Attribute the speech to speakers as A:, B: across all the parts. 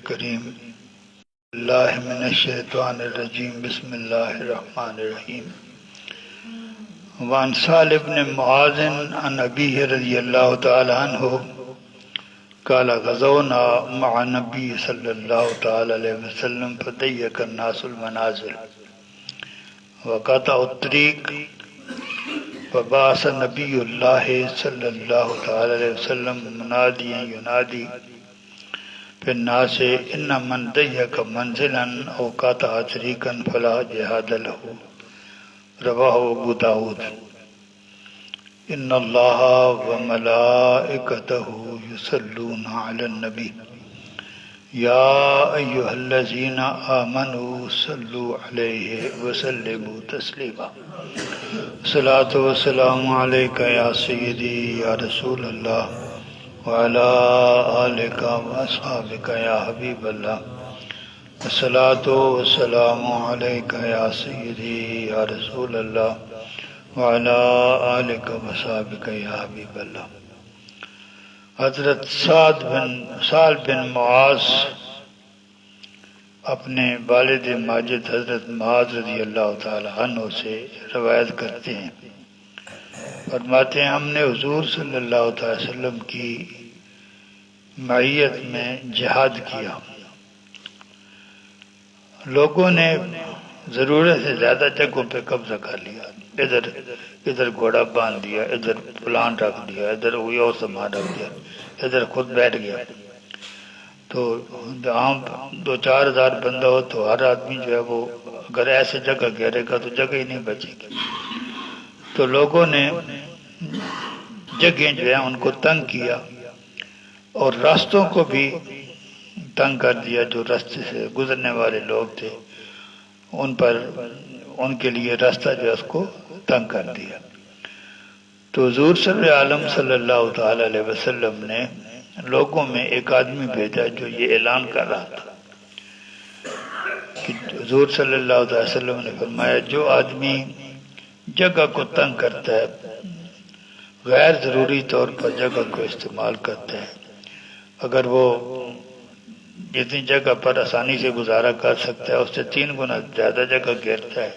A: الكريم الله من الشيطان الرجيم بسم الله الرحمن الرحيم وعن سالم بن معاذ عن أبيه رضي الله تعالى عنه قال غزونا مع النبي صلى الله تعالى عليه وسلم فضيق الناس المنازل وقطعوا الطريق فبعث نبي الله صلى الله تعالى عليه وسلم مناديا ينادي في الناس إن من ضيق منزلا أو قطع طريقا فلا جهاد له رواه أبو داود إن الله وملائكته يصلون على النبي يا أيها الذين آمنوا صلوا عليه وسلموا تسليما الصلاة والسلام عليك يا سيدي يا رسول الله وعلى آلك وأصحابك يا حبيب الله الصلاة والسلام عليك يا سيدي يا رسول الله وعلى آلك وصحابك يا حبیب اللہ۔ حضرت سعد بن معاذ اپنے والد ماجد حضرت معاذ رضی اللہ تعالی عنہ سے روایت کرتے ہیں، فرماتے ہیں ہم نے حضور صلی اللہ تعالی وسلم کی معیت میں جہاد کیا۔ لوگوں نے ضرورت سے زیادہ جگہوں پہ قبضہ کر لیا، ادھر گھوڑا باندھ دیا، ادھر پلانٹ رکھ دیا، ادھر کوئی اور سامان رکھ دیا، ادھر خود بیٹھ گیا۔ تو عام 2-4 ہزار بندہ ہو تو ہر آدمی جو ہے وہ اگر ایسے جگہ گھیرے گا تو جگہ ہی نہیں بچے گی۔ تو لوگوں نے جگہیں جو ہیں ان کو تنگ کیا اور راستوں کو بھی تنگ کر دیا، جو راستے سے گزرنے والے لوگ تھے ان کے لیے راستہ جو ہے اس کو تنگ کر دیا۔ تو حضور صلی اللہ تعالی علیہ وسلم نے لوگوں میں ایک آدمی بھیجا جو یہ اعلان کر رہا تھا کہ حضور صلی اللہ علیہ وسلم نے فرمایا جو آدمی جگہ کو تنگ کرتا ہے، غیر ضروری طور پر جگہ کو استعمال کرتا ہے، اگر وہ جتنی جگہ پر آسانی سے گزارا کر سکتا ہے اس سے 3 گنا زیادہ جگہ گھیرتا ہے،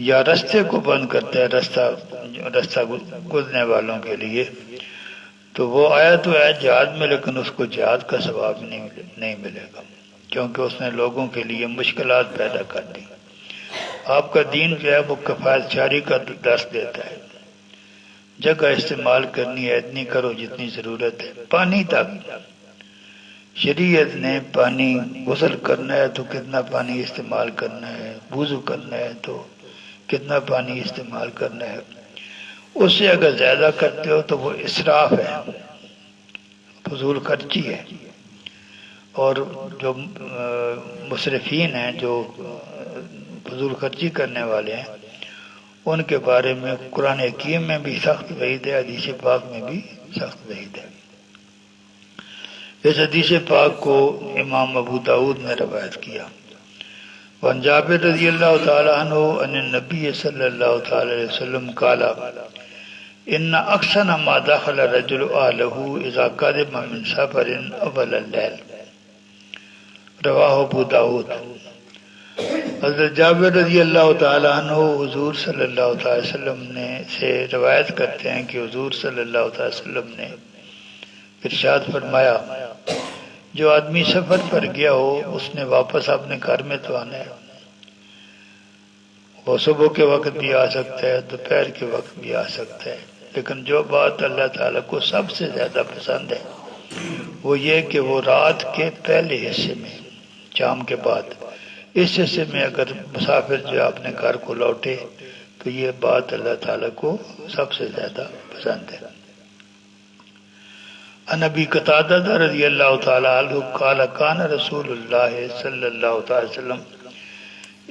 A: یا راستے کو بند کرتا ہے راستہ گزرنے والوں کے لیے، تو وہ آیا تو ہے جہاد میں، لیکن اس کو جہاد کا ثواب نہیں ملے گا، کیونکہ اس نے لوگوں کے لیے مشکلات پیدا کر دی۔ آپ کا دین جو ہے وہ کفایت جاری کا درس دیتا ہے، جگہ استعمال کرنی ہے اتنی کرو جتنی ضرورت ہے۔ پانی تک شریعت نے پانی غسل کرنا ہے تو کتنا پانی استعمال کرنا ہے، وضو کرنا ہے تو کتنا پانی استعمال کرنا ہے، اس سے اگر زیادہ کرتے ہو تو وہ اسراف ہے، فضول خرچی ہے۔ اور جو مسرفین ہیں، جو فضول خرچی کرنے والے ہیں، ان کے بارے میں قرآن حکیم میں بھی سخت وعید ہے، حدیث پاک میں بھی سخت وعید ہے۔ اس حدیث پاک کو امام ابو داود نے روایت کیا۔ وعن جابر رضی اللہ تعالی عنہ ان النبی صلی اللہ تعالی علیہ وسلم قال ان احسن ما دخل الرجل اهله اذا قدم من سفر اول الليل رواہ ابو داود۔ حضرت جابر رضی اللہ تعالی عنہ حضور صلی اللہ تعالی وسلم نے سے روایت کرتے ہیں کہ حضور صلی اللہ تعالی وسلم نے ارشاد فرمایا جو آدمی سفر پر گیا ہو اس نے واپس اپنے گھر میں تو آنا ہے، وہ صبح کے وقت بھی آ سکتا ہے، دوپہر کے وقت بھی آ سکتا ہے، لیکن جو بات اللہ تعالیٰ کو سب سے زیادہ پسند ہے وہ یہ کہ وہ رات کے پہلے حصے میں، شام کے بعد اس حصے میں اگر مسافر جو اپنے گھر کو لوٹے تو یہ بات اللہ تعالیٰ کو سب سے زیادہ پسند ہے۔ عن ابی قتادہ رضی اللہ تعالی عنہ قال کان رسول اللہ صلی اللہ تعالی وسلم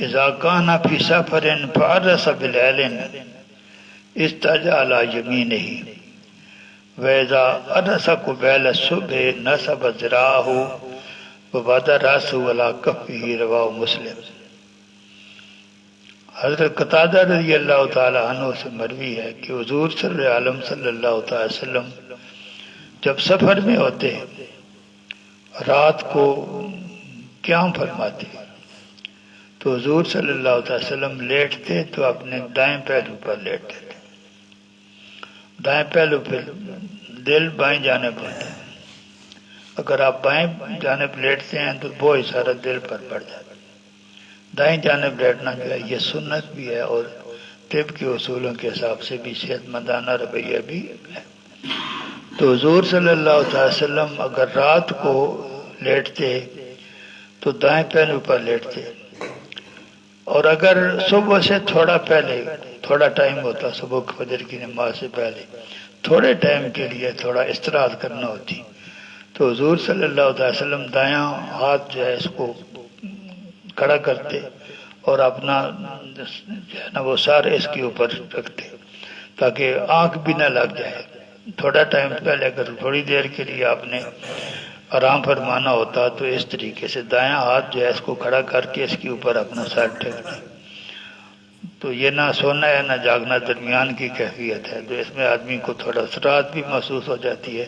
A: اذا کان فی سفر فعرس بلیل استجع علی یمینہ واذا عرس قبیل الصبح نصب ذراعہ ووضع راسہ علی کفہ رواہ مسلم۔ حضرت قتادہ رضی اللہ تعالی عنہ سے مروی ہے کہ حضور صلی اللہ تعالی وسلم جب سفر میں ہوتے رات کو قیام فرماتے تو حضور صلی اللہ علیہ وسلم لیٹتے تو اپنے دائیں پہلو پر لیٹتے تھے، دائیں پہلو پہ دل بائیں جانب ہوتا ہے، اگر آپ بائیں جانب لیٹتے ہیں تو بوجھ سارا دل پر پڑ جاتا ہے۔ دائیں جانب لیٹنا جو ہے یہ سنت بھی ہے اور طب کے اصولوں کے حساب سے بھی صحت مندانہ رویہ بھی ہے۔ تو حضور صلی اللہ علیہ وسلم اگر رات کو لیٹتے تو دائیں پہلو پر لیٹتے، اور اگر صبح سے تھوڑا پہلے، تھوڑا ٹائم ہوتا صبح فجر کی نماز سے پہلے، تھوڑے ٹائم کے لیے تھوڑا استراحت کرنا ہوتی تو حضور صلی اللہ علیہ وسلم دایاں ہاتھ جو ہے اس کو کھڑا کرتے اور اپنا جو ہے نا وہ سار اس کے اوپر رکھتے تاکہ آنکھ بھی نہ لگ جائے۔ تھوڑا ٹائم پہلے اگر تھوڑی دیر کے لیے آپ نے آرام فرمانا ہوتا تو اس طریقے سے دایاں ہاتھ جو ہے اس کو کھڑا کر کے اس کے اوپر اپنا سر ٹھیک دیں، تو یہ نہ سونا ہے نہ جاگنا، درمیان کی کیفیت ہے، تو اس میں آدمی کو تھوڑا راحت بھی محسوس ہو جاتی ہے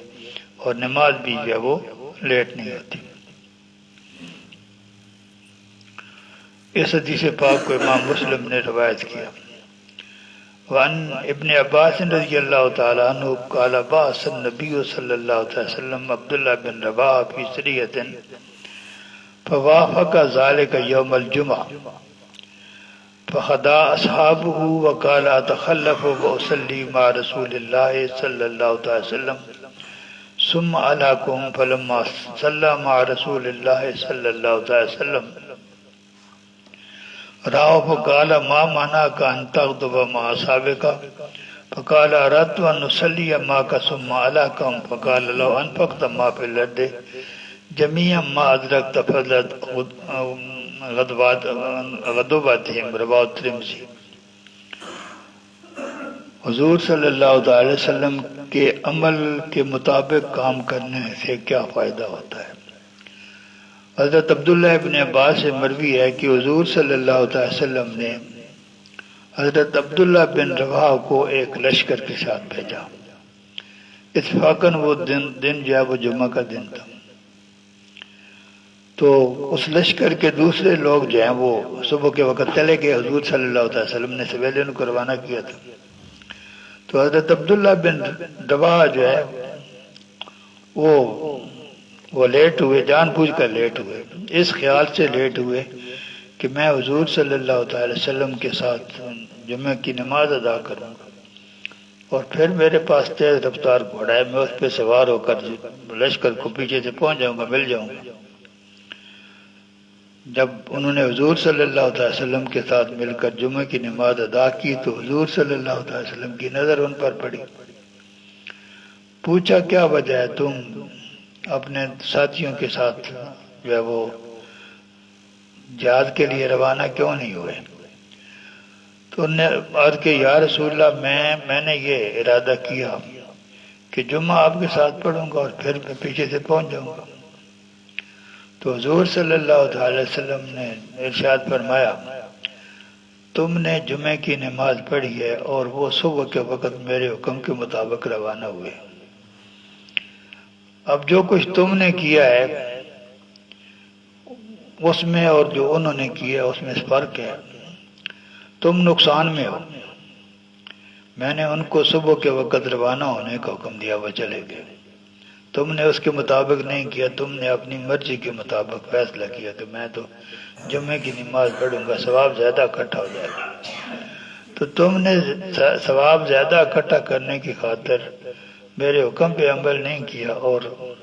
A: اور نماز بھی جو ہے وہ لیٹ نہیں ہوتی۔ اس حدیث پاک کو امام مسلم نے روایت کیا۔ وعن ابن عباس رضی اللہ تعالی عنہ قال بعث النبی صلی اللہ علیہ وسلم عبداللہ بن رواحہ فی سریۃ فوافق ذلك یوم الجمعہ فخدا اصحابه وقال اتخلف واصلی مع رسول اللہ صلی اللہ علیہ وسلم ثم علاکم فلما صلی مع رسول اللہ صلی اللہ علیہ وسلم راو فقال ما منعك ان تغضب مع اصحابك فقال اردت ان اصلي معك ثم علاکم فقال لو انفقت ما في الارض جميعا ما ادركت فضلت غضباتهم رواه الترمذی۔ حضور صلی اللہ علیہ وسلم کے عمل کے مطابق کام کرنے سے کیا فائدہ ہوتا ہے؟ حضرت عبداللہ ابن عباس سے مروی ہے کہ حضور صلی اللہ علیہ وسلم نے حضرت عبداللہ بن رواحہ کو ایک لشکر کے ساتھ بھیجا۔ اتفاقاً وہ دن جو ہے وہ جمعہ کا دن تھا، تو اس لشکر کے دوسرے لوگ جو ہیں وہ صبح کے وقت چلے گئے، حضور صلی اللہ علیہ وسلم نے سویرے ان کو روانہ کیا تھا، تو حضرت عبداللہ بن رواحہ جو ہے وہ لیٹ ہوئے، جان بوجھ کر لیٹ ہوئے، اس خیال سے لیٹ ہوئے کہ میں حضور صلی اللہ علیہ وسلم کے ساتھ جمعہ کی نماز ادا کروں گا، اور پھر میرے پاس تیز رفتار گھوڑا ہے، میں اس پہ سوار ہو کر لشکر کو پیچھے سے پہنچ جاؤں گا، مل جاؤں گا۔ جب انہوں نے حضور صلی اللہ علیہ وسلم کے ساتھ مل کر جمعہ کی نماز ادا کی تو حضور صلی اللہ علیہ وسلم کی نظر ان پر پڑی، پوچھا کیا وجہ ہے تم اپنے ساتھیوں کے ساتھ جو ہے وہ جہاد کے لیے روانہ کیوں نہیں ہوئے؟ تو انہوں نے عرض کہ یا رسول اللہ میں نے یہ ارادہ کیا کہ جمعہ آپ کے ساتھ پڑھوں گا اور پھر میں پیچھے سے پہنچ جاؤں گا۔ تو حضور صلی اللہ علیہ وسلم نے ارشاد فرمایا تم نے جمعے کی نماز پڑھی ہے اور وہ صبح کے وقت میرے حکم کے مطابق روانہ ہوئے، اب جو کچھ تم نے کیا ہے اس میں اور جو انہوں نے کیا اس میں فرق ہے، تم نقصان میں ہو، میں نے ان کو صبح کے وقت روانہ ہونے کا حکم دیا، وہ چلے گئے، تم نے اس کے مطابق نہیں کیا، تم نے اپنی مرضی کے مطابق فیصلہ کیا کہ میں تو جمعے کی نماز پڑھوں گا، ثواب زیادہ اکٹھا ہو جائے گا، تو تم نے ثواب زیادہ اکٹھا کرنے کی خاطر میرے حکم پہ عمل نہیں کیا اور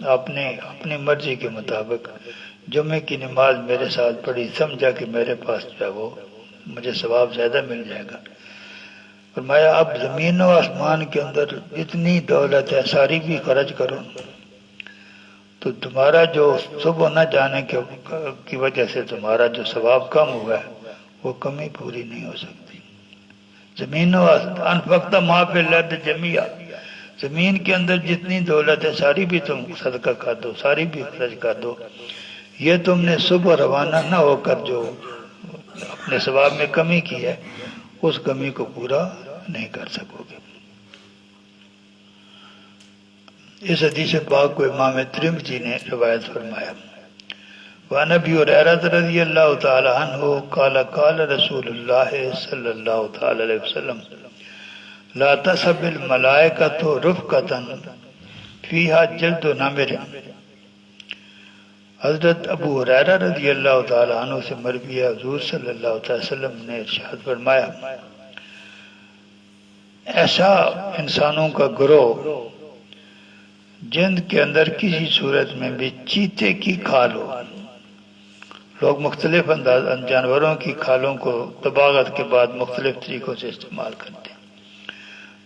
A: اپنی مرضی کے مطابق جمعے کی نماز میرے ساتھ پڑھی، سمجھا کہ میرے پاس جو ہے وہ مجھے ثواب زیادہ مل جائے گا۔ فرمایا اب زمین و آسمان کے اندر اتنی دولت ہے، ساری بھی خرچ کرو تو تمہارا جو صبح نہ جانے کی وجہ سے تمہارا جو ثواب کم ہوا ہے وہ کمی پوری نہیں ہو سکتی۔ زمین و انفقت ما فی الارض جميعا، زمین کے اندر جتنی دولت ہے ساری بھی تم صدقہ کر دو، ساری بھی خرچ کر دو، یہ تم نے صبح روانہ نہ ہو کر جو اپنے ثواب میں کمی کی ہے اس کمی کو پورا نہیں کر سکو گے۔ اس حدیث پاک کو امام ترمذی نے روایت فرمایا۔ وعن ابی ہریرہ رضی اللہ تعالی عنہ قال قال رسول اللہ صلی اللہ تعالی علیہ وسلم لا تسب الملائکۃ رفقۃ فیہا جلد نمر۔ حضرت ابو ہریرہ رضی اللہ تعالی عنہ سے مروی ہے، حضور صلی اللہ علیہ وسلم نے ارشاد فرمایا، ایسا انسانوں کا گروہ جن کے اندر کسی صورت میں بھی چیتے کی کھال ہو۔ لوگ مختلف جانوروں کی کھالوں کو طباغت کے بعد مختلف طریقوں سے استعمال کرتے ہیں،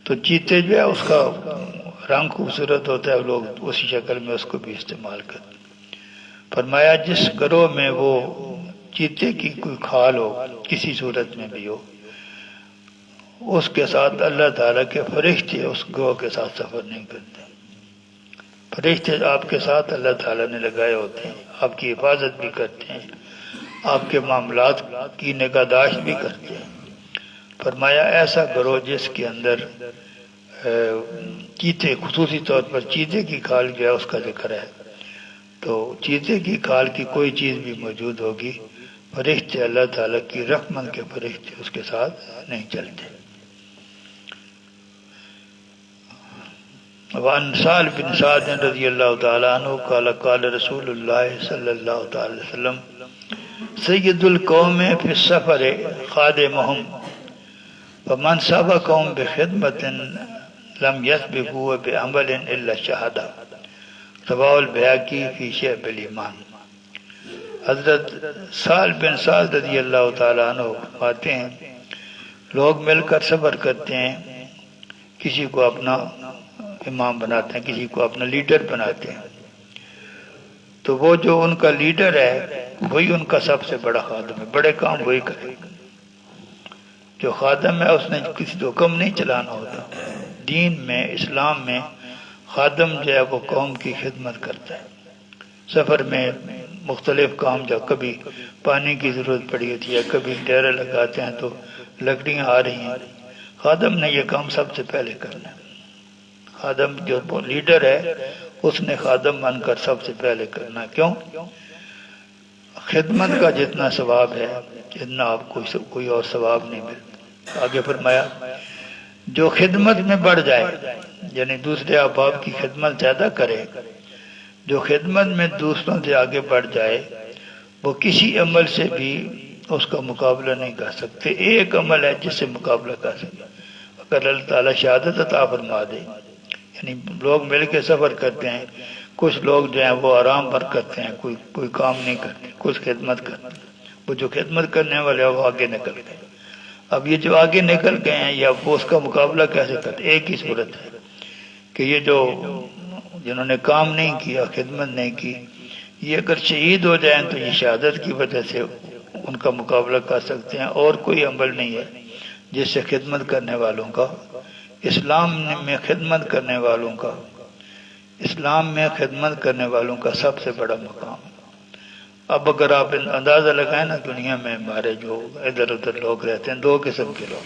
A: تو چیتے جو ہے اس کا رنگ خوبصورت ہوتا ہے، لوگ اسی شکل میں اس کو بھی استعمال کرتے ہیں۔ فرمایا جس گروہ میں وہ چیتے کی کوئی کھال ہو کسی صورت میں بھی ہو، اس کے ساتھ اللہ تعالیٰ کے فرشتے اس گروہ کے ساتھ سفر نہیں کرتے۔ فرشتے آپ کے ساتھ اللہ تعالیٰ نے لگائے ہوتے ہیں، آپ کی حفاظت بھی کرتے ہیں، آپ کے معاملات کی نگہداشت بھی کرتے ہیں۔ فرمایا ایسا گروہ جس کے اندر چیتے، خصوصی طور پر چیتے کی کھال جو ہے اس کا ذکر ہے، تو چیتے کی کھال کی کوئی چیز بھی موجود ہوگی، فرشتے اللہ تعالیٰ کی رحمت کے فرشتے اس کے ساتھ نہیں چلتے۔ وعن سہل بن سعد رضی اللہ تعالی عنہ قال قال رسول اللہ صلی اللہ تعالی وسلم سید القوم فی السفر خادمہم فمن سبقہم بخدمت لم یسبقوہ بعمل الا شہدہ، رواه البیہقی فی شعب الایمان۔ حضرت سہل بن سعد رضی اللہ تعالی عنہ فرماتے ہیں لوگ مل کر سفر کرتے ہیں، کسی کو اپنا امام بناتے ہیں، کسی کو اپنا لیڈر بناتے ہیں، تو وہ جو ان کا لیڈر ہے وہی ان کا سب سے بڑا خادم ہے، بڑے کام وہی کرے۔ جو خادم ہے اس نے کسی کو حکم نہیں چلانا ہوتا۔ دین میں، اسلام میں خادم جو ہے وہ قوم کی خدمت کرتا ہے۔ سفر میں مختلف کام، جب کبھی پانی کی ضرورت پڑی ہوتی ہے، کبھی ڈیرے لگاتے ہیں تو لکڑیاں آ رہی ہیں، خادم نے یہ کام سب سے پہلے کرنا ہے۔ خادم جو لیڈر ہے اس نے خادم بن کر سب سے پہلے کرنا۔ کیوں؟ خدمت کا جتنا ثواب ہے اتنا آپ کو کوئی اور ثواب نہیں ملتا۔ آگے فرمایا جو خدمت میں بڑھ جائے، یعنی دوسرے احباب کی خدمت زیادہ کرے، جو خدمت میں دوسروں سے آگے بڑھ جائے، وہ کسی عمل سے بھی اس کا مقابلہ نہیں کر سکتے۔ ایک عمل ہے جس سے مقابلہ کر سکتے، اگر اللہ تعالیٰ شہادت عطا فرما دے، یعنی لوگ مل کے سفر کرتے ہیں، کچھ لوگ جو ہیں وہ آرام پر کرتے ہیں، کوئی کام نہیں کرتے، کچھ خدمت کرتے ہیں، وہ جو خدمت کرنے والے وہ آگے نکل گئے۔ اب یہ جو آگے نکل گئے ہیں یا وہ اس کا مقابلہ کیسے کرتے؟ ایک ہی صورت ہے کہ یہ جو جنہوں نے کام نہیں کیا، خدمت نہیں کی، یہ اگر شہید ہو جائیں تو یہ شہادت کی وجہ سے ان کا مقابلہ کر سکتے ہیں، اور کوئی عمل نہیں ہے جس سے خدمت کرنے والوں کا، اسلام میں خدمت کرنے والوں کا، اسلام میں خدمت کرنے والوں کا سب سے بڑا مقام ہے۔ اب اگر آپ اندازہ لگائیں نا، دنیا میں ہمارے جو ادھر ادھر لوگ رہتے ہیں، دو قسم کے لوگ،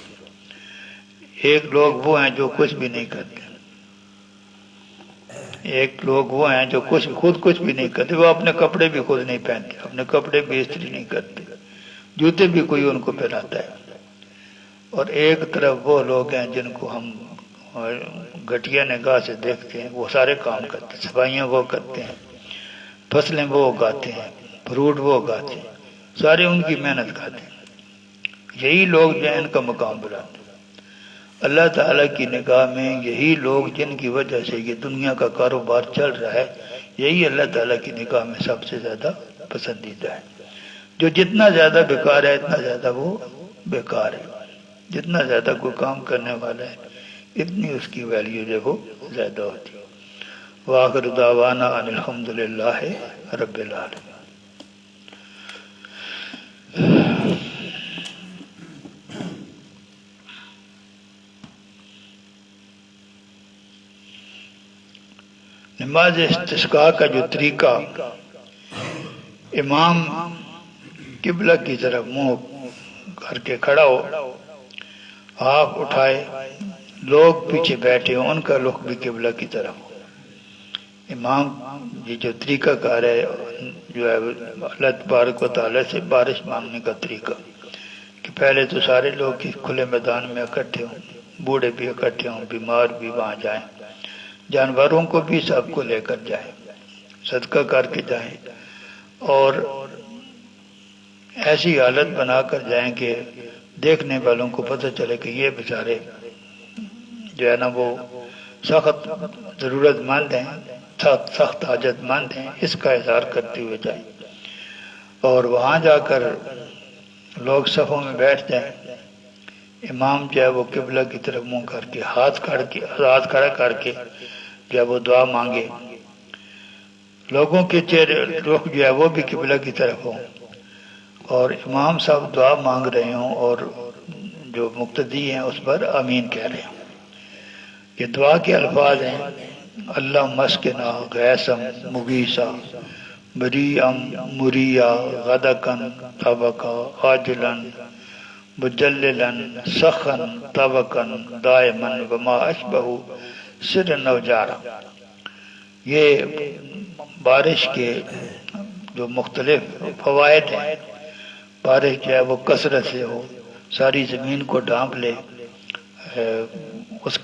A: ایک لوگ وہ ہیں جو کچھ بھی نہیں کرتے، ایک لوگ وہ ہیں جو خود کچھ بھی نہیں کرتے، وہ اپنے کپڑے بھی خود نہیں پہنتے، اپنے کپڑے بھی استری نہیں کرتے، جوتے بھی کوئی ان کو پہناتا ہے۔ اور ایک طرف وہ لوگ ہیں جن کو ہم گھٹیا نگاہ سے دیکھتے ہیں، وہ سارے کام کرتے ہیں، صفائیاں وہ کرتے ہیں، فصلیں وہ اگاتے ہیں، فروٹ وہ اگاتے ہیں، سارے ان کی محنت کھاتے ہیں۔ یہی لوگ جو ہیں ان کا مقام بلاتے ہیں اللہ تعالیٰ کی نگاہ میں۔ یہی لوگ جن کی وجہ سے یہ دنیا کا کاروبار چل رہا ہے، یہی اللہ تعالیٰ کی نگاہ میں سب سے زیادہ پسندیدہ ہے۔ جو جتنا زیادہ بیکار ہے اتنا زیادہ وہ بیکار ہے، جتنا زیادہ کوئی کام کرنے والا ہے اتنی اس کی ویلیو جو وہ زیادہ ہوتی ہے۔ وآخر دعوانا ان الحمدللہ رب العالمین۔ نماز استسقاء کا جو طریقہ، امام قبلہ کی طرف منہ کر کے کھڑا ہو، ہاتھ اٹھائے، لوگ پیچھے بیٹھے ہوں، ان کا رخ بھی قبلہ کی طرف ہو، امام یہ جو طریقہ کار ہے جو ہے اللہ تبارک و تعالیٰ سے بارش مانگنے کا طریقہ، کہ پہلے تو سارے لوگ کھلے میدان میں اکٹھے ہوں، بوڑھے بھی اکٹھے ہوں، بیمار بھی وہاں جائیں، جانوروں کو بھی سب کو لے کر جائیں، صدقہ کر کے جائیں، اور ایسی حالت بنا کر جائیں کہ دیکھنے والوں کو پتہ چلے کہ یہ بیچارے جو ہے نا وہ سخت ضرورت مند ہیں، سخت حاجت مند ہیں، اس کا اظہار کرتے ہوئے جائیں، اور وہاں جا کر لوگ صفوں میں بیٹھ جائیں، امام جو ہے وہ قبلہ کی طرف منہ کر کے ہاتھ کھڑا کر کے جو ہے وہ دعا مانگے، لوگوں کے چہرے رخ جو ہے وہ بھی قبلہ کی طرف ہوں، اور امام صاحب دعا مانگ رہے ہوں، اور جو مقتدی ہیں اس پر آمین کہہ رہے ہوں۔ یہ دعا کے الفاظ ہیں: اللہ مسکنا غیثم مغیثا بریئم مریا غدقن طبقا عاجلن مجللن سخن طبقن دائمن وما اشبہ سرن و جارا۔ یہ بارش کے جو مختلف فوائد ہیں، بارش جو ہے وہ کثرت سے ہو، ساری زمین کو ڈھانپ لے، اس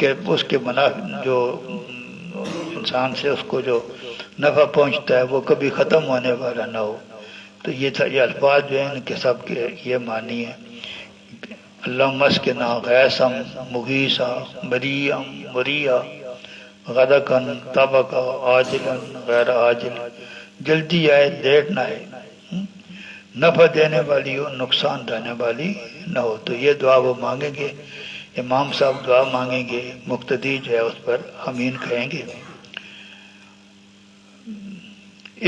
A: کے منافع جو انسان سے اس کو جو نفع پہنچتا ہے وہ کبھی ختم ہونے والا نہ ہو، تو یہ الفاظ جو ہیں ان کے سب کے یہ معنی ہے: اللہ مسکنا غیثم مغیثا بریئم مریا غدقن طبقا عاجلا غیر عاجل، جلدی آئے لیٹ نہ آئے، نفع دینے والی ہو نقصان دینے والی نہ ہو۔ تو یہ دعا وہ مانگیں گے، امام صاحب دعا مانگیں گے، مقتدی جو ہے اس پر آمین کہیں گے۔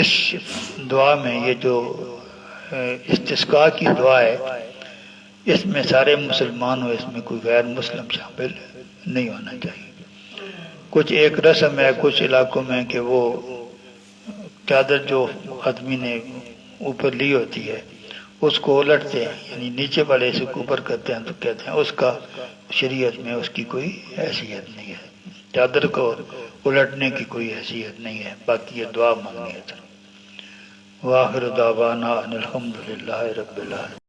A: اس دعا میں یہ جو استسقاء کی دعا ہے، اس میں سارے مسلمان ہو، اس میں کوئی غیر مسلم شامل نہیں ہونا چاہیے۔ کچھ ایک رسم ہے کچھ علاقوں میں کہ وہ چادر جو آدمی نے اوپر لی ہوتی ہے اس کو الٹتے ہیں، یعنی نیچے والے سے اوپر کرتے ہیں، تو کہتے ہیں اس کا شریعت میں اس کی کوئی حیثیت نہیں ہے، چادر کو الٹنے کی کوئی حیثیت نہیں ہے، باقی یہ دعا مانگنی ہے۔ وآخر دعوانا ان الحمد للہ رب العالمین۔